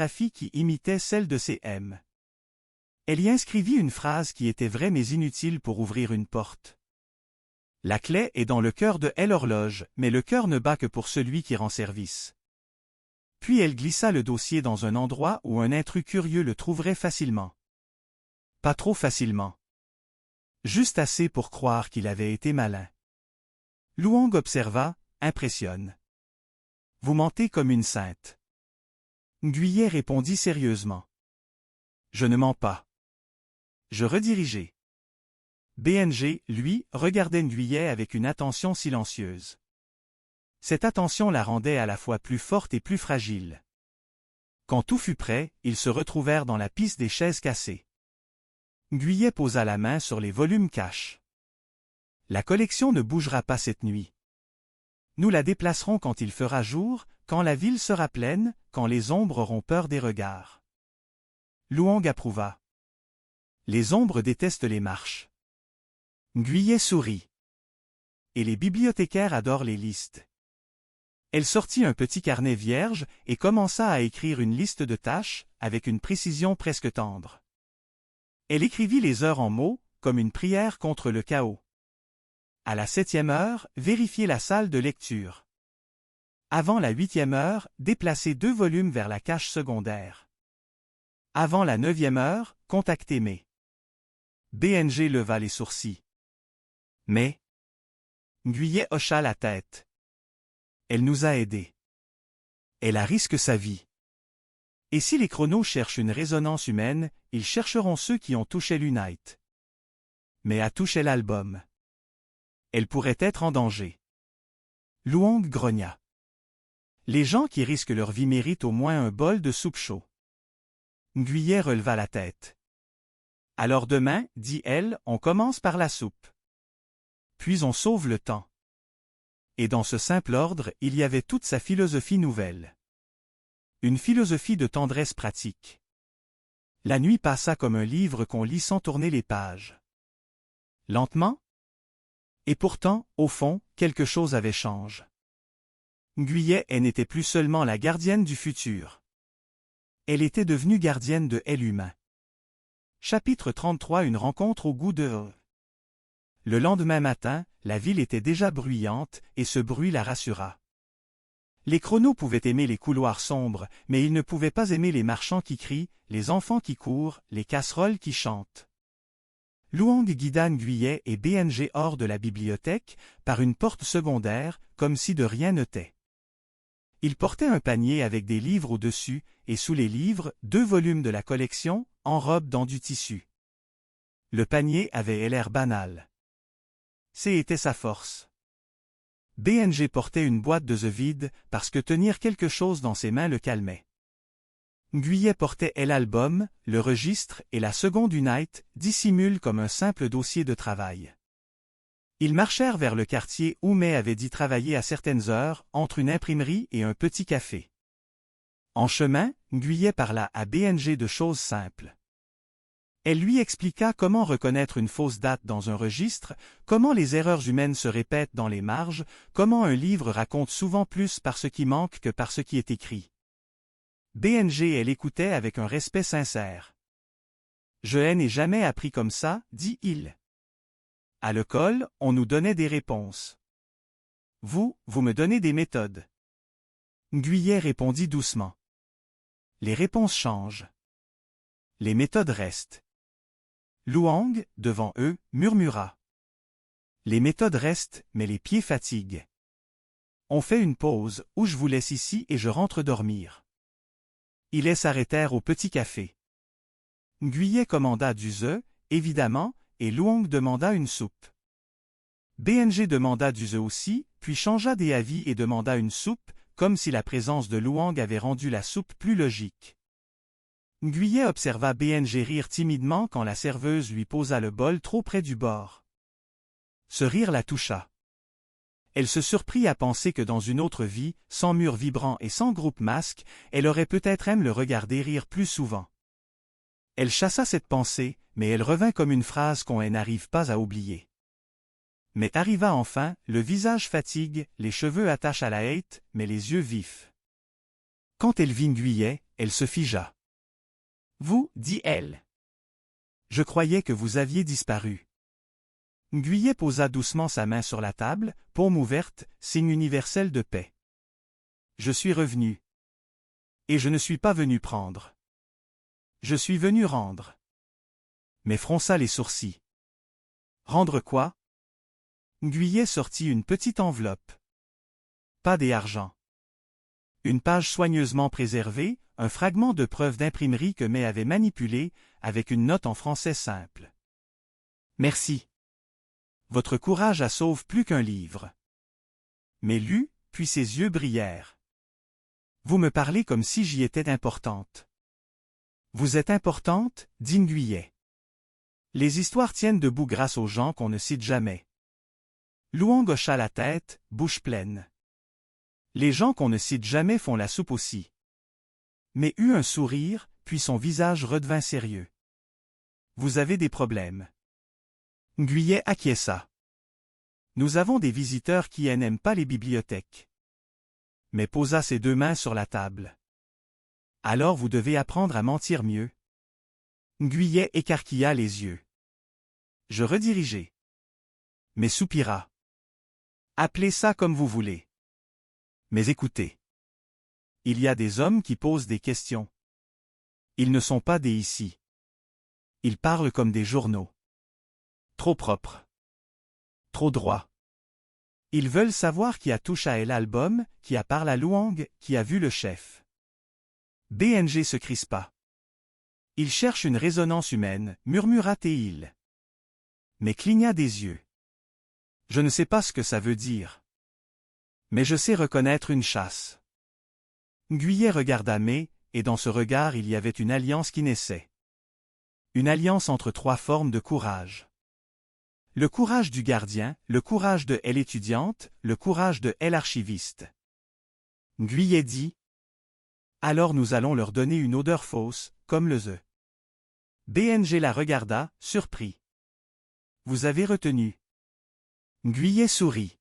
calligraphie qui imitait celle de ses M. Elle y inscrivit une phrase qui était vraie mais inutile pour ouvrir une porte. La clé est dans le cœur de l'horloge, mais le cœur ne bat que pour celui qui rend service. Puis elle glissa le dossier dans un endroit où un intrus curieux le trouverait facilement. Pas trop facilement. Juste assez pour croire qu'il avait été malin. Luong observa, impressionne. Vous mentez comme une sainte. Nguyen répondit sérieusement. Je ne mens pas. Je redirigeai. BNG, lui, regardait Nguyen avec une attention silencieuse. Cette attention la rendait à la fois plus forte et plus fragile. Quand tout fut prêt, ils se retrouvèrent dans la piste des chaises cassées. Nguyen posa la main sur les volumes cash. La collection ne bougera pas cette nuit. Nous la déplacerons quand il fera jour, quand la ville sera pleine, quand les ombres auront peur des regards. Luong approuva. Les ombres détestent les marches. Nguyen sourit. Et les bibliothécaires adorent les listes. Elle sortit un petit carnet vierge et commença à écrire une liste de tâches, avec une précision presque tendre. Elle écrivit les heures en mots, comme une prière contre le chaos. À la 7e heure, vérifiez la salle de lecture. Avant la 8e heure, déplacez 2 volumes vers la cache secondaire. Avant la 9e heure, contactez May. BNG leva les sourcils. Mais Nguyen hocha la tête. Elle nous a aidés. Elle a risqué sa vie. Et si les chronos cherchent une résonance humaine, ils chercheront ceux qui ont touché l'Unite. Mais à toucher l'album. Elle pourrait être en danger. Luong grogna. Les gens qui risquent leur vie méritent au moins un bol de soupe chaud. Nguyen releva la tête. Alors demain, dit-elle, on commence par la soupe. Puis on sauve le temps. Et dans ce simple ordre, il y avait toute sa philosophie nouvelle. Une philosophie de tendresse pratique. La nuit passa comme un livre qu'on lit sans tourner les pages. Lentement? Et pourtant, au fond, quelque chose avait changé. Nguyen n'était plus seulement la gardienne du futur. Elle était devenue gardienne de l'humain. Chapitre 33 Une rencontre au goût de... Le lendemain matin, la ville était déjà bruyante, et ce bruit la rassura. Les chronos pouvaient aimer les couloirs sombres, mais ils ne pouvaient pas aimer les marchands qui crient, les enfants qui courent, les casseroles qui chantent. Luong guida Nguyen et BNG hors de la bibliothèque, par une porte secondaire, comme si de rien n'était. Il portait un panier avec des livres au-dessus, et sous les livres, 2 volumes de la collection, enrobés dans du tissu. Le panier avait l'air banal. C'était sa force. BNG portait une boîte de vide, parce que tenir quelque chose dans ses mains le calmait. Nguyen portait l'album, le registre et la seconde Unite, dissimule comme un simple dossier de travail. Ils marchèrent vers le quartier où May avait dit travailler à certaines heures, entre une imprimerie et un petit café. En chemin, Nguyen parla à BNG de choses simples. Elle lui expliqua comment reconnaître une fausse date dans un registre, comment les erreurs humaines se répètent dans les marges, comment un livre raconte souvent plus par ce qui manque que par ce qui est écrit. BNG l'écoutait avec un respect sincère. « Je n'ai jamais appris comme ça, dit-il. À l'école, on nous donnait des réponses. Vous me donnez des méthodes. » Nguyen répondit doucement. « Les réponses changent. Les méthodes restent. » Luong, devant eux, murmura. « Les méthodes restent, mais les pieds fatiguent. On fait une pause, ou je vous laisse ici et je rentre dormir. » Ils s'arrêtèrent au petit café. Nguyen commanda du évidemment, et Luong demanda une soupe. BNG demanda du aussi, puis changea des avis et demanda une soupe, comme si la présence de Luong avait rendu la soupe plus logique. Nguyen observa BNG rire timidement quand la serveuse lui posa le bol trop près du bord. Ce rire la toucha. Elle se surprit à penser que dans une autre vie, sans mur vibrant et sans groupe masque, elle aurait peut-être aimé le regarder rire plus souvent. Elle chassa cette pensée, mais elle revint comme une phrase qu'on n'arrive pas à oublier. Mais arriva enfin, le visage fatigue, les cheveux attachent à la hête, mais les yeux vifs. Quand elle vit Nguyen, elle se figea. Vous, dit elle. Je croyais que vous aviez disparu. Ngüiyé posa doucement sa main sur la table, paume ouverte, signe universel de paix. Je suis revenu. Et je ne suis pas venu prendre. Je suis venu rendre. Mais fronça les sourcils. Rendre quoi? Ngüiyé sortit une petite enveloppe. Pas des argents. Une page soigneusement préservée, un fragment de preuve d'imprimerie que May avait manipulé, avec une note en français simple. Merci. Votre courage a sauvé plus qu'un livre. May lut, puis ses yeux brillèrent. Vous me parlez comme si j'y étais importante. Vous êtes importante, dit Ngüiyé. Les histoires tiennent debout grâce aux gens qu'on ne cite jamais. Luong hocha la tête, bouche pleine. Les gens qu'on ne cite jamais font la soupe aussi. Mais eut un sourire, puis son visage redevint sérieux. Vous avez des problèmes. Ngüiyé acquiesça. Nous avons des visiteurs qui n'aiment pas les bibliothèques. Mais posa ses deux mains sur la table. Alors vous devez apprendre à mentir mieux. Ngüiyé écarquilla les yeux. Je redirigeai. Mais soupira. Appelez ça comme vous voulez. Mais écoutez. Il y a des hommes qui posent des questions. Ils ne sont pas des ici. Ils parlent comme des journaux. Trop propres. Trop droits. Ils veulent savoir qui a touché à l'album, qui a parlé à Luong, qui a vu le chef. BNG se crispa. Il cherche une résonance humaine, murmura Théil. Mais cligna des yeux. Je ne sais pas ce que ça veut dire. Mais je sais reconnaître une chasse. Ngüiyé regarda May, et dans ce regard il y avait une alliance qui naissait. Une alliance entre trois formes de courage. Le courage du gardien, le courage de elle étudiante, le courage de elle archiviste. Ngüiyé dit. Alors nous allons leur donner une odeur fausse, comme le œuf. BNG la regarda, surpris. Vous avez retenu. Ngüiyé sourit.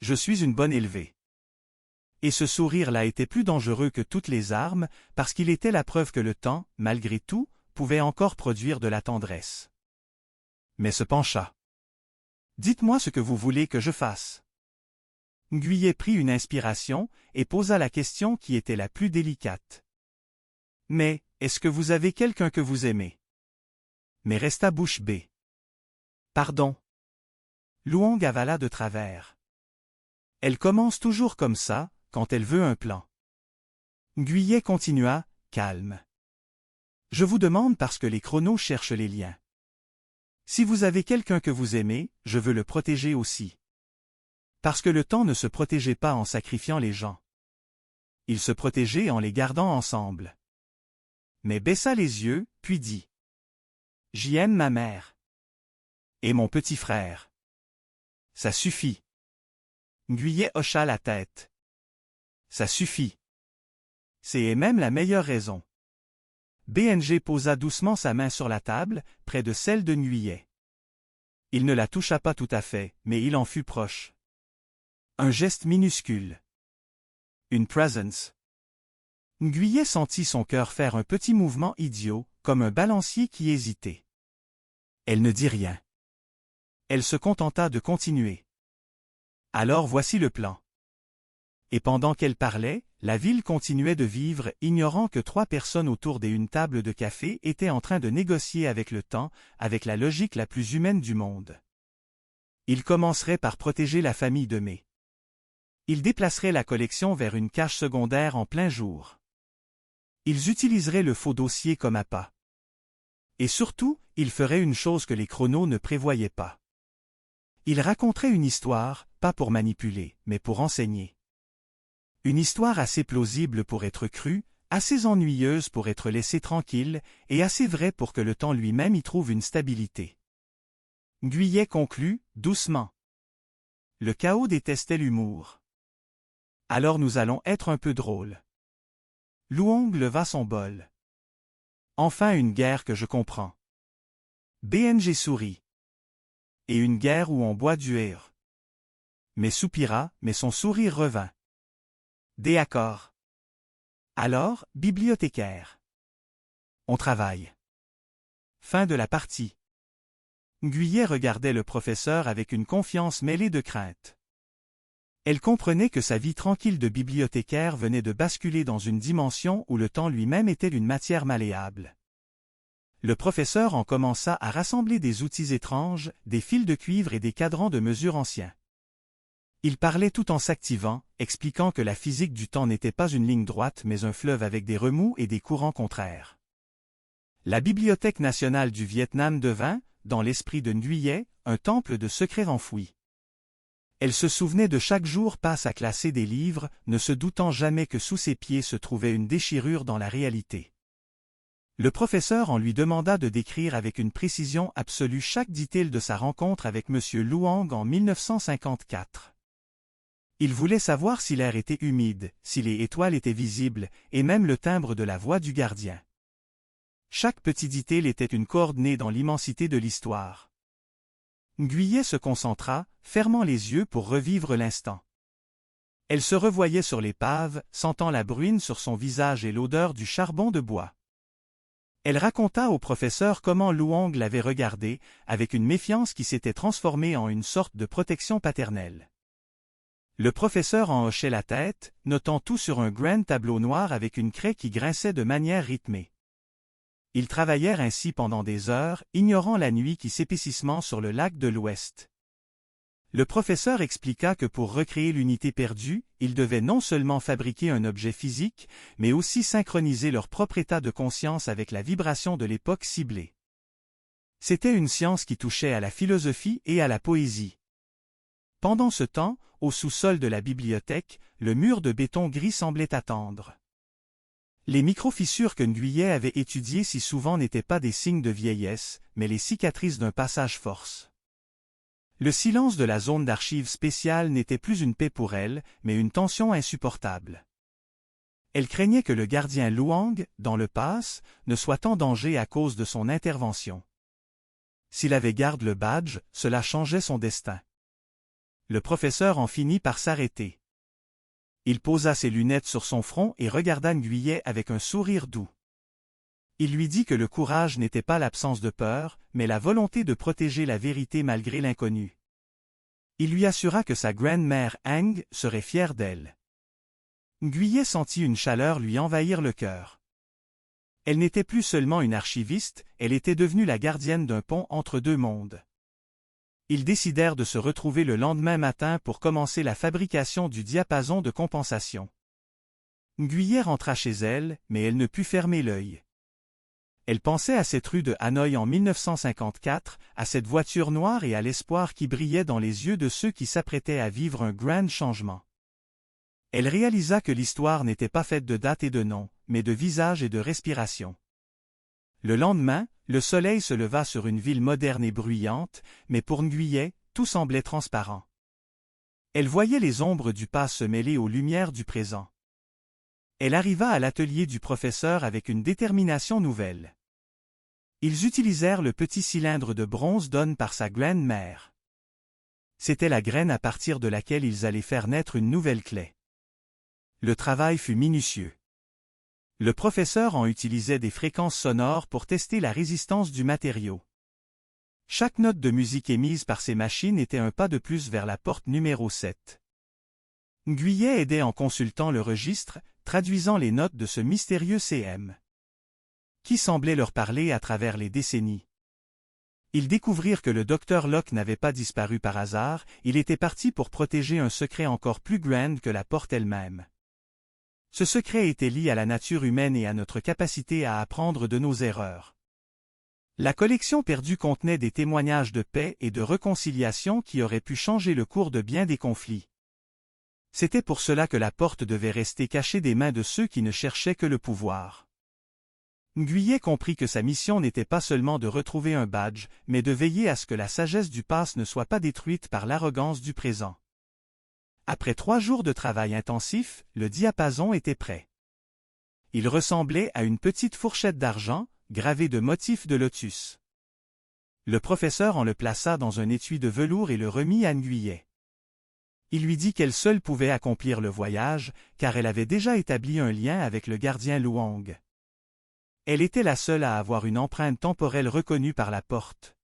Je suis une bonne élevée. Et ce sourire-là était plus dangereux que toutes les armes, parce qu'il était la preuve que le temps, malgré tout, pouvait encore produire de la tendresse. Mais se pencha. Dites-moi ce que vous voulez que je fasse. Ngüiyé prit une inspiration, et posa la question qui était la plus délicate. Mais, est-ce que vous avez quelqu'un que vous aimez? Mais resta bouche bée. Pardon. Luong avala de travers. Elle commence toujours comme ça, quand elle veut un plan. Ngüiyé continua, calme. Je vous demande parce que les chronos cherchent les liens. Si vous avez quelqu'un que vous aimez, je veux le protéger aussi. Parce que le temps ne se protégeait pas en sacrifiant les gens. Il se protégeait en les gardant ensemble. Mais baissa les yeux, puis dit. J'y aime ma mère. Et mon petit frère. Ça suffit. Ngüiyé hocha la tête. Ça suffit. C'est même la meilleure raison. BNG posa doucement sa main sur la table, près de celle de Ngüiyé. Il ne la toucha pas tout à fait, mais il en fut proche. Un geste minuscule. Une presence. Ngüiyé sentit son cœur faire un petit mouvement idiot, comme un balancier qui hésitait. Elle ne dit rien. Elle se contenta de continuer. Alors voici le plan. Et pendant qu'elle parlait, la ville continuait de vivre, ignorant que trois personnes autour d'une table de café étaient en train de négocier avec le temps, avec la logique la plus humaine du monde. Ils commenceraient par protéger la famille de May. Ils déplaceraient la collection vers une cache secondaire en plein jour. Ils utiliseraient le faux dossier comme appât. Et surtout, ils feraient une chose que les chronos ne prévoyaient pas. Ils raconteraient une histoire, pas pour manipuler, mais pour enseigner. Une histoire assez plausible pour être crue, assez ennuyeuse pour être laissée tranquille, et assez vraie pour que le temps lui-même y trouve une stabilité. Ngüiyé conclut, doucement. Le chaos détestait l'humour. Alors nous allons être un peu drôles. Luong leva son bol. Enfin une guerre que je comprends. BNG sourit. Et une guerre où on boit du rire. Mais soupira, mais son sourire revint. D'accord. Alors, bibliothécaire. On travaille. Fin de la partie. Guyet regardait le professeur avec une confiance mêlée de crainte. Elle comprenait que sa vie tranquille de bibliothécaire venait de basculer dans une dimension où le temps lui-même était une matière malléable. Le professeur en commença à rassembler des outils étranges, des fils de cuivre et des cadrans de mesure anciens. Il parlait tout en s'activant, expliquant que la physique du temps n'était pas une ligne droite mais un fleuve avec des remous et des courants contraires. La Bibliothèque nationale du Vietnam devint, dans l'esprit de Guyet, un temple de secrets enfouis. Elle se souvenait de chaque jour passe à classer des livres, ne se doutant jamais que sous ses pieds se trouvait une déchirure dans la réalité. Le professeur en lui demanda de décrire avec une précision absolue chaque detail de sa rencontre avec M. Luong en 1954. Il voulait savoir si l'air était humide, si les étoiles étaient visibles, et même le timbre de la voix du gardien. Chaque petit detail était une coordonnée dans l'immensité de l'histoire. Guyet se concentra, fermant les yeux pour revivre l'instant. Elle se revoyait sur l'épave, sentant la bruine sur son visage et l'odeur du charbon de bois. Elle raconta au professeur comment Luong l'avait regardée, avec une méfiance qui s'était transformée en une sorte de protection paternelle. Le professeur en hochait la tête, notant tout sur un grand tableau noir avec une craie qui grinçait de manière rythmée. Ils travaillèrent ainsi pendant des heures, ignorant la nuit qui s'épaississement sur le lac de l'Ouest. Le professeur expliqua que pour recréer l'unité perdue, ils devaient non seulement fabriquer un objet physique, mais aussi synchroniser leur propre état de conscience avec la vibration de l'époque ciblée. C'était une science qui touchait à la philosophie et à la poésie. Pendant ce temps, au sous-sol de la bibliothèque, le mur de béton gris semblait attendre. Les micro-fissures que Guyet avait étudiées si souvent n'étaient pas des signes de vieillesse, mais les cicatrices d'un passage force. Le silence de la zone d'archives spéciale n'était plus une paix pour elle, mais une tension insupportable. Elle craignait que le gardien Luong, dans le pass, ne soit en danger à cause de son intervention. S'il avait gardé le badge, cela changeait son destin. Le professeur en finit par s'arrêter. Il posa ses lunettes sur son front et regarda Guyet avec un sourire doux. Il lui dit que le courage n'était pas l'absence de peur, mais la volonté de protéger la vérité malgré l'inconnu. Il lui assura que sa grand-mère Hang serait fière d'elle. Guyet sentit une chaleur lui envahir le cœur. Elle n'était plus seulement une archiviste, elle était devenue la gardienne d'un pont entre deux mondes. Ils décidèrent de se retrouver le lendemain matin pour commencer la fabrication du diapason de compensation. Guyet rentra chez elle, mais elle ne put fermer l'œil. Elle pensait à cette rue de Hanoï en 1954, à cette voiture noire et à l'espoir qui brillait dans les yeux de ceux qui s'apprêtaient à vivre un grand changement. Elle réalisa que l'histoire n'était pas faite de dates et de noms, mais de visages et de respiration. Le lendemain, le soleil se leva sur une ville moderne et bruyante, mais pour Guyet, tout semblait transparent. Elle voyait les ombres du passé se mêler aux lumières du présent. Elle arriva à l'atelier du professeur avec une détermination nouvelle. Ils utilisèrent le petit cylindre de bronze donné par sa grand-mère. C'était la graine à partir de laquelle ils allaient faire naître une nouvelle clé. Le travail fut minutieux. Le professeur en utilisait des fréquences sonores pour tester la résistance du matériau. Chaque note de musique émise par ces machines était un pas de plus vers la porte numéro 7. Guyet aidait en consultant le registre, traduisant les notes de ce mystérieux CM. Qui semblait leur parler à travers les décennies. Ils découvrirent que le docteur Locke n'avait pas disparu par hasard, il était parti pour protéger un secret encore plus grand que la porte elle-même. Ce secret était lié à la nature humaine et à notre capacité à apprendre de nos erreurs. La collection perdue contenait des témoignages de paix et de réconciliation qui auraient pu changer le cours de bien des conflits. C'était pour cela que la porte devait rester cachée des mains de ceux qui ne cherchaient que le pouvoir. Guyet comprit que sa mission n'était pas seulement de retrouver un badge, mais de veiller à ce que la sagesse du passé ne soit pas détruite par l'arrogance du présent. Après 3 jours de travail intensif, le diapason était prêt. Il ressemblait à une petite fourchette d'argent, gravée de motifs de lotus. Le professeur en le plaça dans un étui de velours et le remit à Guyet. Il lui dit qu'elle seule pouvait accomplir le voyage, car elle avait déjà établi un lien avec le gardien Luong. Elle était la seule à avoir une empreinte temporelle reconnue par la porte.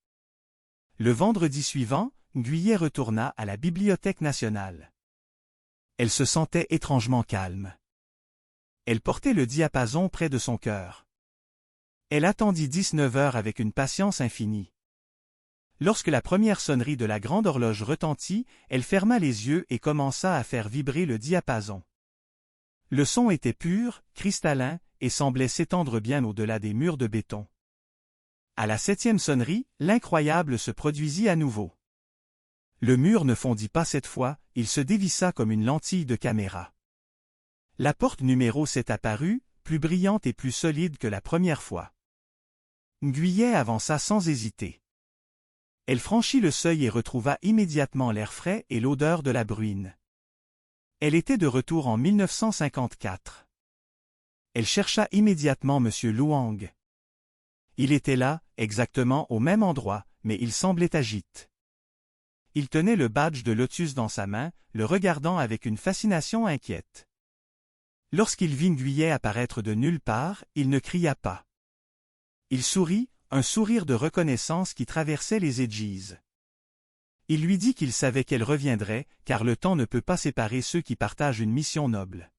Le vendredi suivant, Ngüyé retourna à la Bibliothèque nationale. Elle se sentait étrangement calme. Elle portait le diapason près de son cœur. Elle attendit 19 heures avec une patience infinie. Lorsque la première sonnerie de la grande horloge retentit, elle ferma les yeux et commença à faire vibrer le diapason. Le son était pur, cristallin, et semblait s'étendre bien au-delà des murs de béton. À la 7e sonnerie, l'incroyable se produisit à nouveau. Le mur ne fondit pas cette fois, il se dévissa comme une lentille de caméra. La porte numéro 7 apparut, plus brillante et plus solide que la première fois. Ngüyé avança sans hésiter. Elle franchit le seuil et retrouva immédiatement l'air frais et l'odeur de la bruine. Elle était de retour en 1954. Elle chercha immédiatement M. Luong. Il était là, exactement au même endroit, mais il semblait agite. Il tenait le badge de Lotus dans sa main, le regardant avec une fascination inquiète. Lorsqu'il vit Ngüyé apparaître de nulle part, il ne cria pas. Il sourit, un sourire de reconnaissance qui traversait les Edgis. Il lui dit qu'il savait qu'elle reviendrait, car le temps ne peut pas séparer ceux qui partagent une mission noble.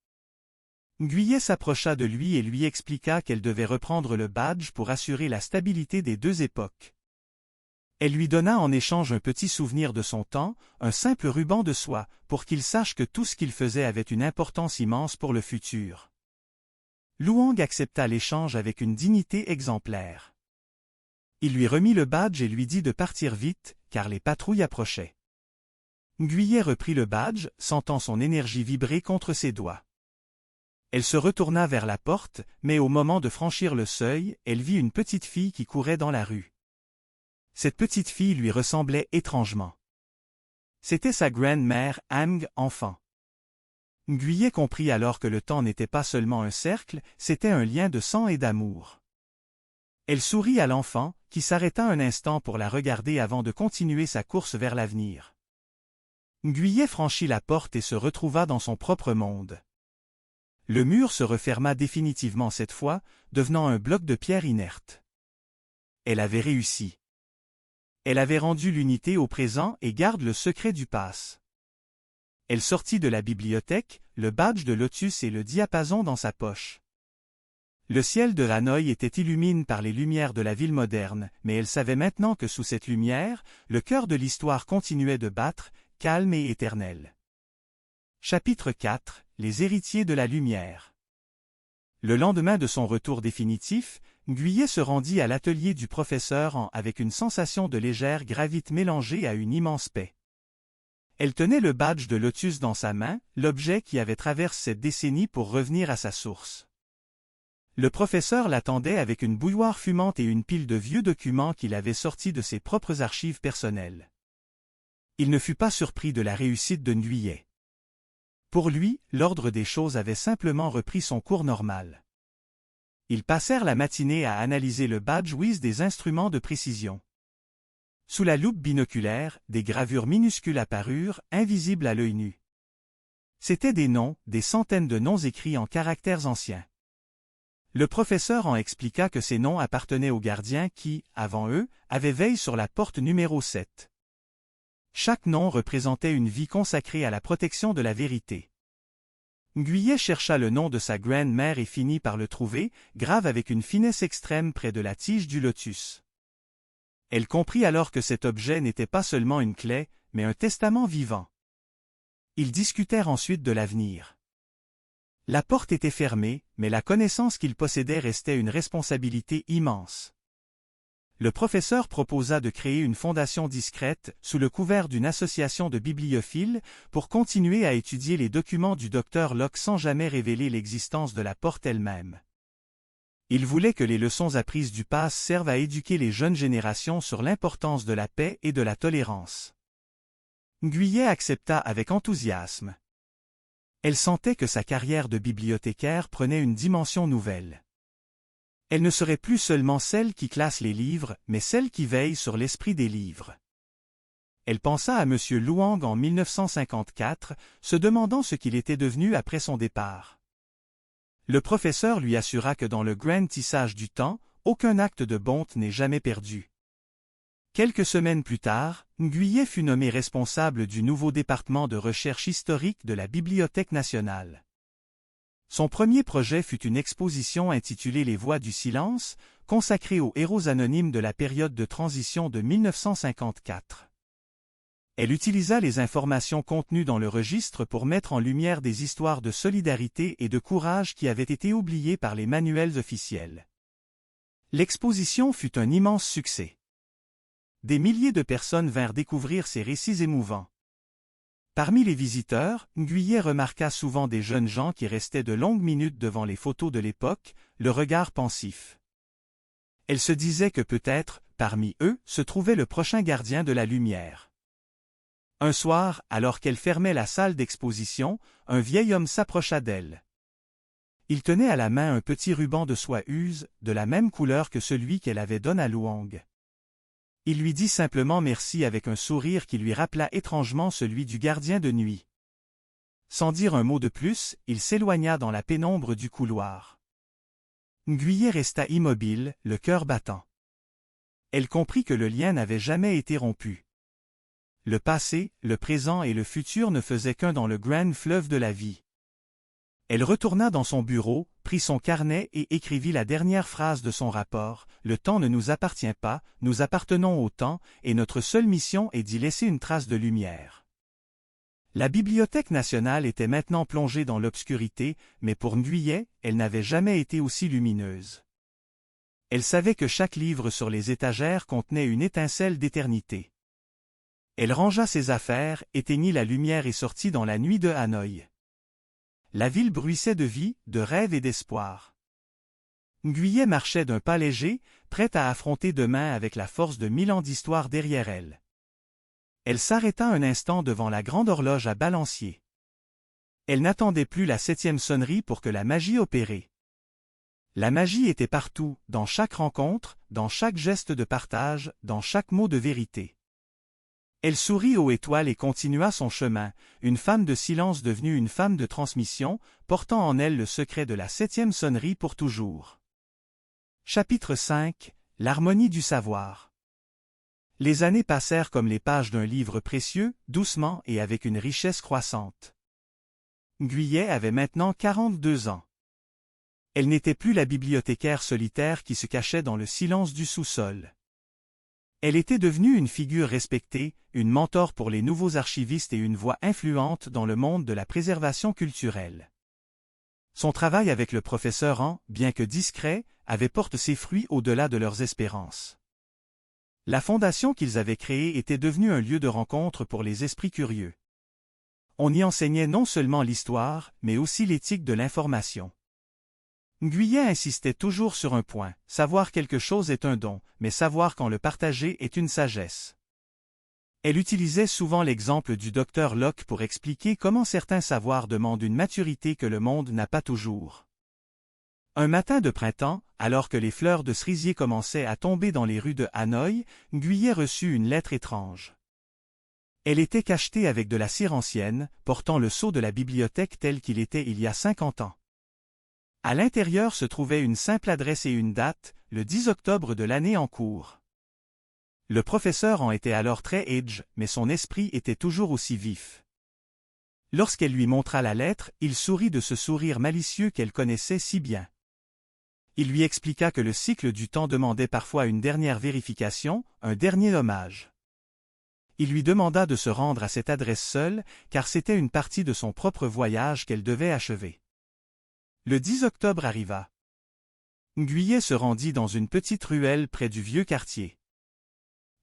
Ngüyé s'approcha de lui et lui expliqua qu'elle devait reprendre le badge pour assurer la stabilité des deux époques. Elle lui donna en échange un petit souvenir de son temps, un simple ruban de soie, pour qu'il sache que tout ce qu'il faisait avait une importance immense pour le futur. Luong accepta l'échange avec une dignité exemplaire. Il lui remit le badge et lui dit de partir vite, car les patrouilles approchaient. Ngüyé reprit le badge, sentant son énergie vibrer contre ses doigts. Elle se retourna vers la porte, mais au moment de franchir le seuil, elle vit une petite fille qui courait dans la rue. Cette petite fille lui ressemblait étrangement. C'était sa grand-mère, Ang, enfant. Ngüyé comprit alors que le temps n'était pas seulement un cercle, c'était un lien de sang et d'amour. Elle sourit à l'enfant, qui s'arrêta un instant pour la regarder avant de continuer sa course vers l'avenir. Ngüyé franchit la porte et se retrouva dans son propre monde. Le mur se referma définitivement cette fois, devenant un bloc de pierre inerte. Elle avait réussi. Elle avait rendu l'unité au présent et garde le secret du pass. Elle sortit de la bibliothèque, le badge de Lotus et le diapason dans sa poche. Le ciel de Hanoï était illuminé par les lumières de la ville moderne, mais elle savait maintenant que sous cette lumière, le cœur de l'histoire continuait de battre, calme et éternel. Chapitre 4 – Les héritiers de la lumière. Le lendemain de son retour définitif, Ngüyé se rendit à l'atelier du professeur avec une sensation de légère gravité mélangée à une immense paix. Elle tenait le badge de Lotus dans sa main, l'objet qui avait traversé cette décennie pour revenir à sa source. Le professeur l'attendait avec une bouilloire fumante et une pile de vieux documents qu'il avait sortis de ses propres archives personnelles. Il ne fut pas surpris de la réussite de Ngüyé. Pour lui, l'ordre des choses avait simplement repris son cours normal. Ils passèrent la matinée à analyser le badge WIS des instruments de précision. Sous la loupe binoculaire, des gravures minuscules apparurent, invisibles à l'œil nu. C'étaient des noms, des centaines de noms écrits en caractères anciens. Le professeur en expliqua que ces noms appartenaient aux gardiens qui, avant eux, avaient veillé sur la porte numéro 7. Chaque nom représentait une vie consacrée à la protection de la vérité. Ngüyé chercha le nom de sa grand-mère et finit par le trouver, grave avec une finesse extrême près de la tige du lotus. Elle comprit alors que cet objet n'était pas seulement une clé, mais un testament vivant. Ils discutèrent ensuite de l'avenir. La porte était fermée, mais la connaissance qu'il possédait restait une responsabilité immense. Le professeur proposa de créer une fondation discrète, sous le couvert d'une association de bibliophiles, pour continuer à étudier les documents du docteur Locke sans jamais révéler l'existence de la porte elle-même. Il voulait que les leçons apprises du pass servent à éduquer les jeunes générations sur l'importance de la paix et de la tolérance. Ngüyé accepta avec enthousiasme. Elle sentait que sa carrière de bibliothécaire prenait une dimension nouvelle. Elle ne serait plus seulement celle qui classe les livres, mais celle qui veille sur l'esprit des livres. elle pensa à M. Luang en 1954, se demandant ce qu'il était devenu après son départ. Le professeur lui assura que dans le grand tissage du temps, aucun acte de bonté n'est jamais perdu. Quelques semaines plus tard, Nguyen fut nommé responsable du nouveau département de recherche historique de la Bibliothèque nationale. Son premier projet fut une exposition intitulée Les Voix du silence, consacrée aux héros anonymes de la période de transition de 1954. Elle utilisa les informations contenues dans le registre pour mettre en lumière des histoires de solidarité et de courage qui avaient été oubliées par les manuels officiels. L'exposition fut un immense succès. Des milliers de personnes vinrent découvrir ces récits émouvants. Parmi les visiteurs, Nguyen remarqua souvent des jeunes gens qui restaient de longues minutes devant les photos de l'époque, le regard pensif. Elle se disait que peut-être, parmi eux, se trouvait le prochain gardien de la lumière. Un soir, alors qu'elle fermait la salle d'exposition, un vieil homme s'approcha d'elle. Il tenait à la main un petit ruban de soie use, de la même couleur que celui qu'elle avait donné à Luang. Il lui dit simplement merci avec un sourire qui lui rappela étrangement celui du gardien de nuit. Sans dire un mot de plus, il s'éloigna dans la pénombre du couloir. Nguyen resta immobile, le cœur battant. Elle comprit que le lien n'avait jamais été rompu. Le passé, le présent et le futur ne faisaient qu'un dans le grand fleuve de la vie. Elle retourna dans son bureau, prit son carnet et écrivit la dernière phrase de son rapport. « Le temps ne nous appartient pas, nous appartenons au temps, et notre seule mission est d'y laisser une trace de lumière. » La Bibliothèque nationale était maintenant plongée dans l'obscurité, mais pour Nguyen, elle n'avait jamais été aussi lumineuse. Elle savait que chaque livre sur les étagères contenait une étincelle d'éternité. Elle rangea ses affaires, éteignit la lumière et sortit dans la nuit de Hanoï. La ville bruissait de vie, de rêve et d'espoir. Nguyen marchait d'un pas léger, prête à affronter demain avec la force de 1000 ans d'histoire derrière elle. Elle s'arrêta un instant devant la grande horloge à balancier. Elle n'attendait plus la 7e sonnerie pour que la magie opérât. La magie était partout, dans chaque rencontre, dans chaque geste de partage, dans chaque mot de vérité. Elle sourit aux étoiles et continua son chemin, une femme de silence devenue une femme de transmission, portant en elle le secret de la 7e sonnerie pour toujours. Chapitre 5 – L'harmonie du savoir. Les années passèrent comme les pages d'un livre précieux, doucement et avec une richesse croissante. Nguyen avait maintenant 42 ans. Elle n'était plus la bibliothécaire solitaire qui se cachait dans le silence du sous-sol. Elle était devenue une figure respectée, une mentor pour les nouveaux archivistes et une voix influente dans le monde de la préservation culturelle. Son travail avec le professeur Han, bien que discret, avait porté ses fruits au-delà de leurs espérances. La fondation qu'ils avaient créée était devenue un lieu de rencontre pour les esprits curieux. On y enseignait non seulement l'histoire, mais aussi l'éthique de l'information. Nguyen insistait toujours sur un point, savoir quelque chose est un don, mais savoir quand le partager est une sagesse. Elle utilisait souvent l'exemple du docteur Locke pour expliquer comment certains savoirs demandent une maturité que le monde n'a pas toujours. Un matin de printemps, alors que les fleurs de cerisier commençaient à tomber dans les rues de Hanoï, Nguyen reçut une lettre étrange. Elle était cachetée avec de la cire ancienne, portant le sceau de la bibliothèque tel qu'il était il y a 50 ans. À l'intérieur se trouvait une simple adresse et une date, le 10 octobre de l'année en cours. Le professeur en était alors très âgé, mais son esprit était toujours aussi vif. Lorsqu'elle lui montra la lettre, il sourit de ce sourire malicieux qu'elle connaissait si bien. Il lui expliqua que le cycle du temps demandait parfois une dernière vérification, un dernier hommage. Il lui demanda de se rendre à cette adresse seule, car c'était une partie de son propre voyage qu'elle devait achever. Le 10 octobre arriva. Nguyen se rendit dans une petite ruelle près du vieux quartier.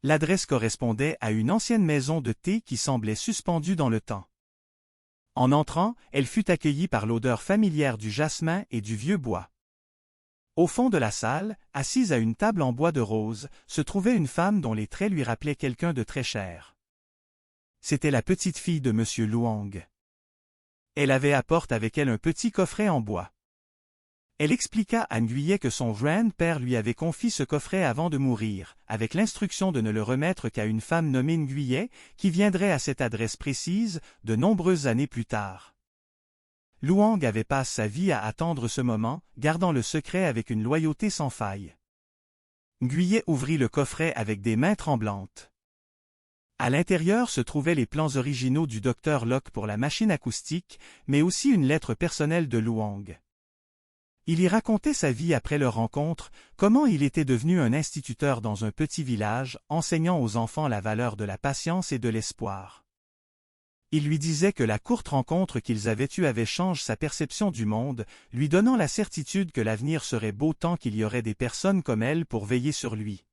L'adresse correspondait à une ancienne maison de thé qui semblait suspendue dans le temps. En entrant, elle fut accueillie par l'odeur familière du jasmin et du vieux bois. Au fond de la salle, assise à une table en bois de rose, se trouvait une femme dont les traits lui rappelaient quelqu'un de très cher. C'était la petite fille de M. Luang. Elle avait à porte avec elle un petit coffret en bois. Elle expliqua à Nguyen que son grand-père lui avait confié ce coffret avant de mourir, avec l'instruction de ne le remettre qu'à une femme nommée Nguyen, qui viendrait à cette adresse précise, de nombreuses années plus tard. Luang avait passé sa vie à attendre ce moment, gardant le secret avec une loyauté sans faille. Nguyen ouvrit le coffret avec des mains tremblantes. À l'intérieur se trouvaient les plans originaux du docteur Locke pour la machine acoustique, mais aussi une lettre personnelle de Luang. Il y racontait sa vie après leur rencontre, comment il était devenu un instituteur dans un petit village, enseignant aux enfants la valeur de la patience et de l'espoir. Il lui disait que la courte rencontre qu'ils avaient eue avait changé sa perception du monde, lui donnant la certitude que l'avenir serait beau tant qu'il y aurait des personnes comme elle pour veiller sur lui.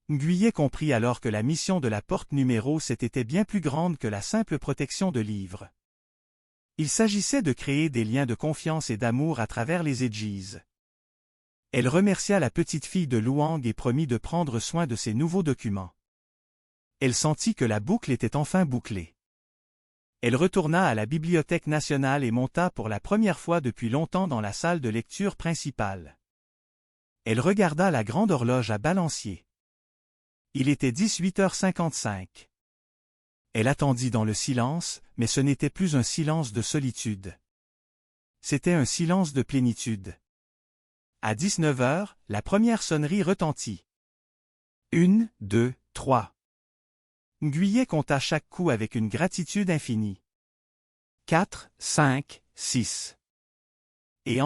Nguyen comprit alors que la mission de la porte numéro 7 était bien plus grande que la simple protection de livres. Il s'agissait de créer des liens de confiance et d'amour à travers les Edges. Elle remercia la petite fille de Luang et promit de prendre soin de ses nouveaux documents. Elle sentit que la boucle était enfin bouclée. Elle retourna à la Bibliothèque nationale et monta pour la première fois depuis longtemps dans la salle de lecture principale. Elle regarda la grande horloge à balancier. Il était 18h55. Elle attendit dans le silence, mais ce n'était plus un silence de solitude. C'était un silence de plénitude. À 19h, la première sonnerie retentit. 1, 2, 3. Nguyen compta chaque coup avec une gratitude infinie. 4, 5, 6. Et